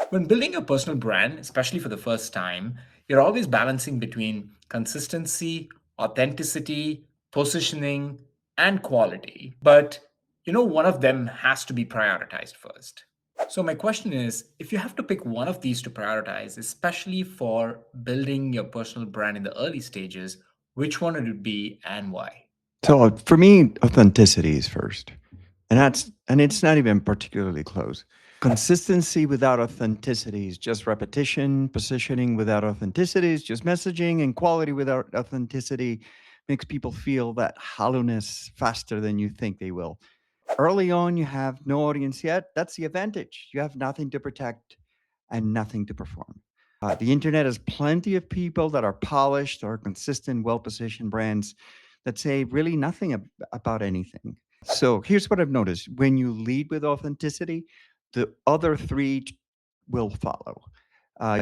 When building a personal brand, especially for the first time, you're always balancing between consistency, authenticity, positioning, and quality. But one of them has to be prioritized first. So, my question is, if you have to pick one of these to prioritize, especially for building your personal brand in the early stages, which one would it be and why? So for me, authenticity is first. And it's not even particularly close. Consistency without authenticity is just repetition. Positioning without authenticity is just messaging. And quality without authenticity makes people feel that hollowness faster than you think they will. Early on, you have no audience yet. That's the advantage. You have nothing to protect and nothing to perform. The internet has plenty of people that are polished or consistent, well positioned brands that say really nothing about anything. So here's what I've noticed: when you lead with authenticity, the other three will follow.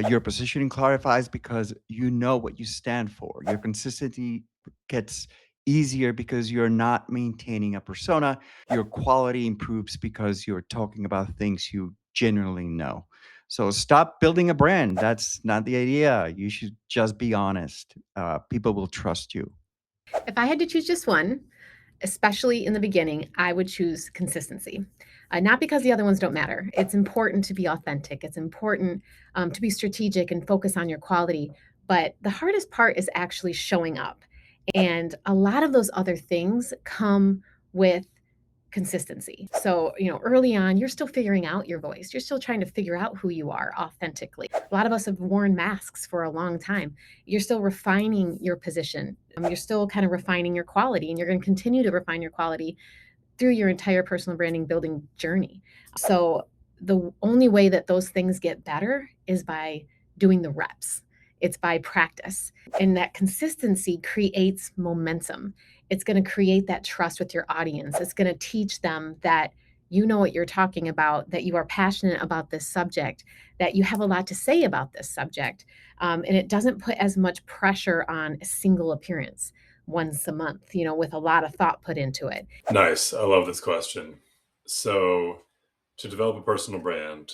Your positioning clarifies because you know what you stand for. Your consistency gets easier because you're not maintaining a persona. Your quality improves because you're talking about things you genuinely know. So stop building a brand. That's not the idea. You should just be honest. People will trust you. If I had to choose just one, especially in the beginning, I would choose consistency. Not because the other ones don't matter. It's important to be authentic. It's important to be strategic and focus on your quality. But the hardest part is actually showing up. And a lot of those other things come with consistency. So, early on, you're still figuring out your voice. You're still trying to figure out who you are authentically. A lot of us have worn masks for a long time. You're still refining your position. You're still kind of refining your quality, and you're going to continue to refine your quality through your entire personal branding building journey. So, the only way that those things get better is by doing the reps. It's by practice. And that consistency creates momentum. It's going to create that trust with your audience. It's going to teach them that you know what you're talking about, that you are passionate about this subject, that you have a lot to say about this subject. And it doesn't put as much pressure on a single appearance once a month, with a lot of thought put into it. Nice. I love this question. So, to develop a personal brand,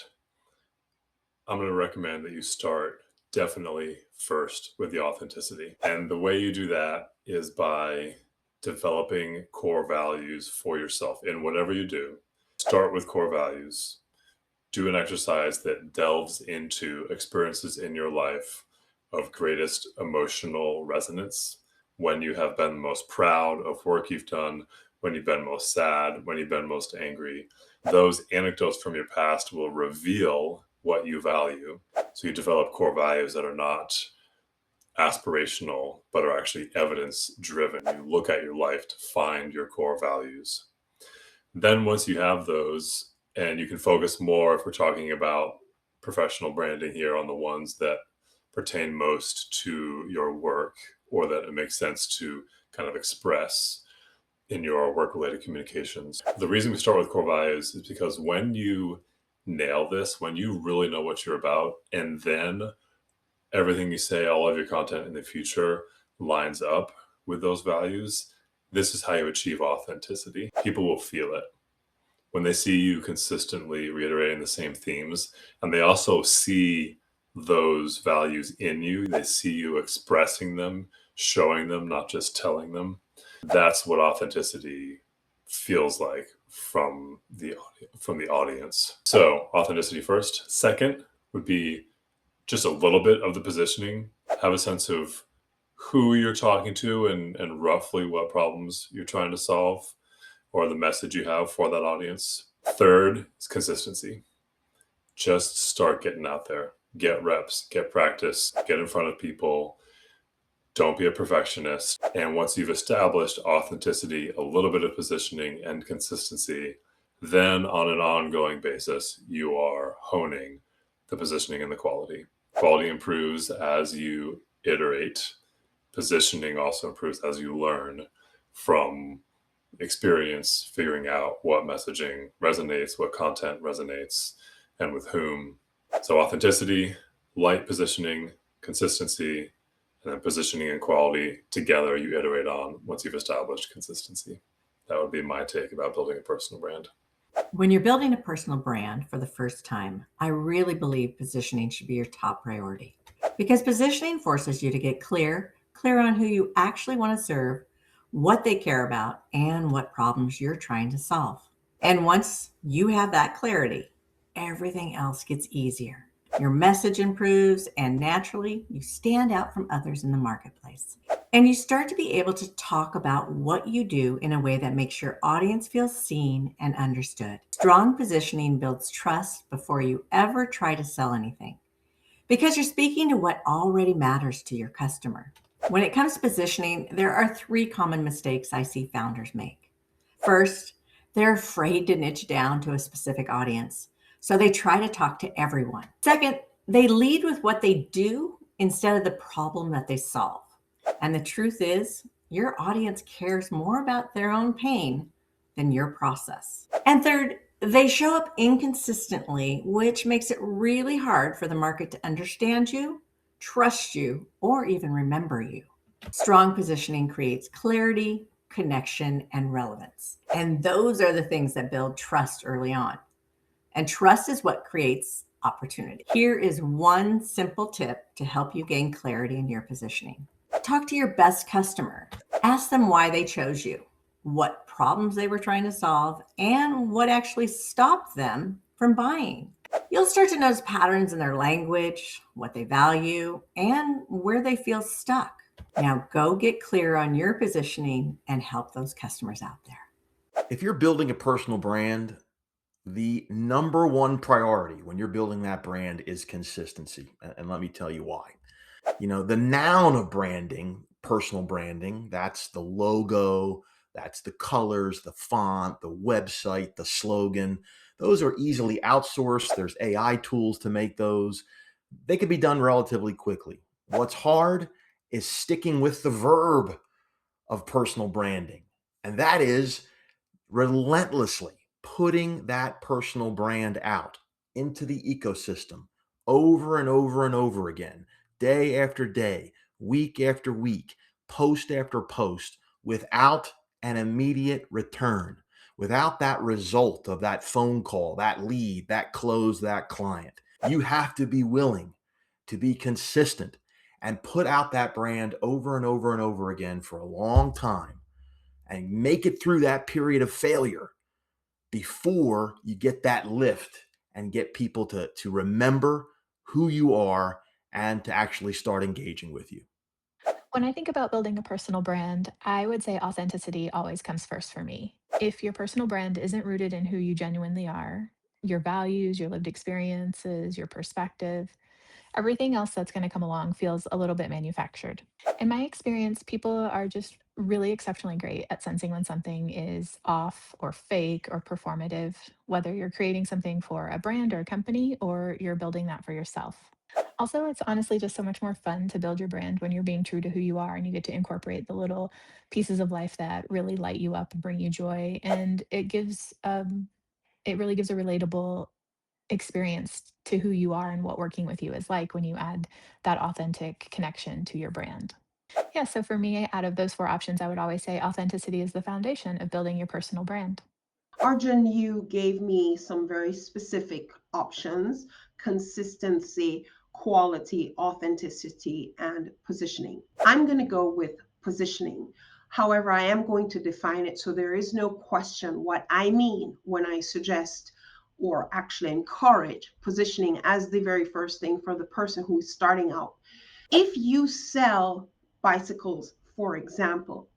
I'm going to recommend that you start definitely first with the authenticity. And the way you do that is by developing core values for yourself in whatever you do. Start with core values. Do an exercise that delves into experiences in your life of greatest emotional resonance, when you have been most proud of work you've done, when you've been most sad, when you've been most angry. Those anecdotes from your past will reveal what you value. So you develop core values that are not aspirational, but are actually evidence driven. You look at your life to find your core values. Then, once you have those, and you can focus more, if we're talking about professional branding here, on the ones that pertain most to your work or that it makes sense to kind of express in your work related communications. The reason we start with core values is because when you nail this, when you really know what you're about, and then everything you say, all of your content in the future lines up with those values, this is how you achieve authenticity. People will feel it when they see you consistently reiterating the same themes, and they also see those values in you. They see you expressing them, showing them, not just telling them. That's what authenticity feels like from the audience. So authenticity first. Second would be just a little bit of the positioning. Have a sense of who you're talking to, and roughly what problems you're trying to solve, or the message you have for that audience. Third is consistency. Just start getting out there, get reps, get practice, get in front of people. Don't be a perfectionist. And once you've established authenticity, a little bit of positioning, and consistency, then on an ongoing basis, you are honing the positioning and the quality. Quality improves as you iterate. Positioning also improves as you learn from experience, figuring out what messaging resonates, what content resonates, and with whom. So authenticity, light positioning, consistency, and then positioning and quality together you iterate on once you've established consistency. That would be my take about building a personal brand. When you're building a personal brand for the first time, I really believe positioning should be your top priority because positioning forces you to get clear on who you actually want to serve, what they care about, and what problems you're trying to solve. And once you have that clarity, everything else gets easier. Your message improves, and naturally, you stand out from others in the marketplace. And you start to be able to talk about what you do in a way that makes your audience feel seen and understood. Strong positioning builds trust before you ever try to sell anything because you're speaking to what already matters to your customer. When it comes to positioning, there are three common mistakes I see founders make. First, they're afraid to niche down to a specific audience, so they try to talk to everyone. Second, they lead with what they do instead of the problem that they solve. And the truth is, your audience cares more about their own pain than your process. And third, they show up inconsistently, which makes it really hard for the market to understand you, trust you, or even remember you. Strong positioning creates clarity, connection, and relevance. And those are the things that build trust early on. And trust is what creates opportunity. Here is one simple tip to help you gain clarity in your positioning. Talk to your best customer. Ask them why they chose you, what problems they were trying to solve, and what actually stopped them from buying. You'll start to notice patterns in their language, what they value, and where they feel stuck. Now go get clear on your positioning and help those customers out there. If you're building a personal brand, the number one priority when you're building that brand is consistency. And let me tell you why. The noun of branding, personal branding, that's the logo, that's the colors, the font, the website, the slogan. Those are easily outsourced. There's AI tools to make those. They can be done relatively quickly. What's hard is sticking with the verb of personal branding, and that is relentlessly putting that personal brand out into the ecosystem over and over and over again, day after day, week after week, post after post, without an immediate return, without that result of that phone call, that lead, that close, that client. You have to be willing to be consistent and put out that brand over and over and over again for a long time and make it through that period of failure before you get that lift and get people to remember who you are and to actually start engaging with you. When I think about building a personal brand, I would say authenticity always comes first for me. If your personal brand isn't rooted in who you genuinely are, your values, your lived experiences, your perspective, everything else that's going to come along feels a little bit manufactured. In my experience, people are just really exceptionally great at sensing when something is off or fake or performative, whether you're creating something for a brand or a company or you're building that for yourself. Also, it's honestly just so much more fun to build your brand when you're being true to who you are and you get to incorporate the little pieces of life that really light you up and bring you joy. And it really gives a relatable experience to who you are and what working with you is like when you add that authentic connection to your brand. Yeah, so for me, out of those four options, I would always say authenticity is the foundation of building your personal brand. Arjun, you gave me some very specific options: consistency, quality, authenticity, and positioning. I'm going to go with positioning. However, I am going to define it so there is no question what I mean when I suggest or actually encourage positioning as the very first thing for the person who is starting out. If you sell bicycles, for example,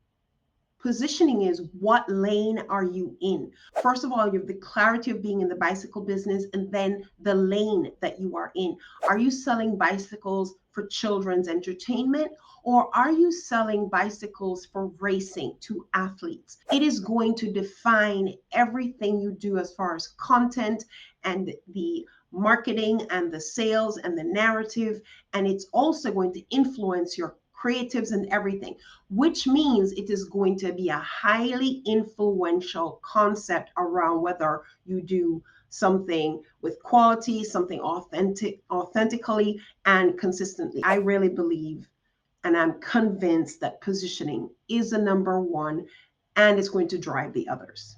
positioning is what lane are you in? First of all, you have the clarity of being in the bicycle business and then the lane that you are in. Are you selling bicycles for children's entertainment, or are you selling bicycles for racing to athletes? It is going to define everything you do as far as content and the marketing and the sales and the narrative. And it's also going to influence your creatives and everything, which means it is going to be a highly influential concept around whether you do something with quality, something authentically and consistently. I really believe and I'm convinced that positioning is the number one and it's going to drive the others.